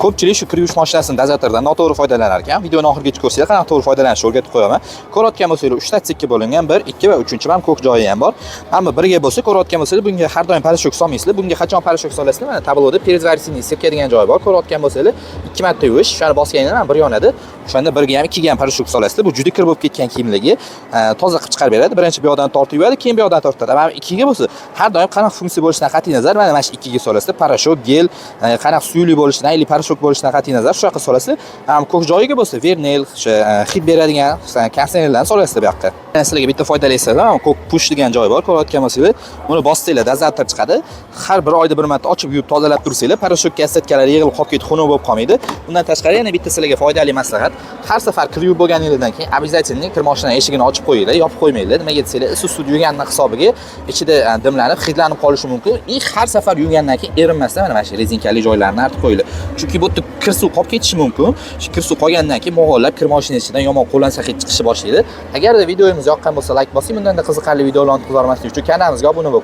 Ko'pchilik shu kir yuvish mashinasini dozatordan noto'g'ri foydalanar ekan. Videoni oxirigacha ko'rsanglar, qanaqa to'g'ri foydalanishni o'rgatib qo'yaman. Ko'rayotgan bo'lsangiz 3 ta tsikka bo'lingan 1, 2 va 3-chi ham ko'k joyi ham bor. Hamma birga bo'lsa, ko'rayotgan bo'lsangiz, bunga har doim parashok solmaysizlar. Bunga qachon parashok solasizlar? Mana tabloda передварительный sirka degan joyi bor. Ko'rayotgan bo'lsangiz, 2 marta yuvish, shuni bosganingizda ham bir yonadi. O'shanda birga ham, ikkiga ham parashok solasizlar. Bu juda kir bo'lib ketgan kiyimlarga toza qilib chiqarib beradi. Birinchi bu yoqdan tortib yuradi, keyin bu yoqdan tortadi. Mana ikkiga bo'lsa, har doim qanaqa funksiya bo'lishidan qat'iy nazar mana shu ikkiga solasizlar. Parashok, gel, qanaqa suyuli bo'lishidan, ayli parashok bo'lishidan qat'iy nazar shu yoqqa solasizlar. Ham ko'k joyiga bo'lsa, vernel, o'sha hid beradigan konseynerlarni solasizlar bu yoqqa. Sizlarga bitta foydali eslatma, ko'k push degan joy bor. Ko'rayotgan bo'lsangiz, buni bossanglar, dozator chiqadi. Har bir oyda bir marta ochib yuvib tozalab tursanglar, parashok kassetkalar yig'ilib qolib ketib, xunuk bo'lib qolmaydi. Bundan tashqari yana bitta sizlarga foydali maslahat. Har safar kir yuvib bo'lganingizdan keyin обязательно kir mashinani eshigini ochib qo'yinglar, yopib qo'ymanglar. Nimaga desanglar, issiq yuvganning hisobiga ichida dimlanib, hidlanib qolishi mumkin. Har safar yuvgandan keyin erinmasdan mana shu rezinkali joylarni artib qo'yinglar. Chunki bu yerda kir suv qolib ketishi mumkin. Shu kir suv qolgandan keyin mog'orlab kir mashinasidan yomon qo'llansa hid chiqishni boshlaydi. Agarda videomiz yoqqan bo'lsa, like bosing, bundan da qiziqarli videolarni kuzatmaslik uchun kanalimizga obuna bo'ling.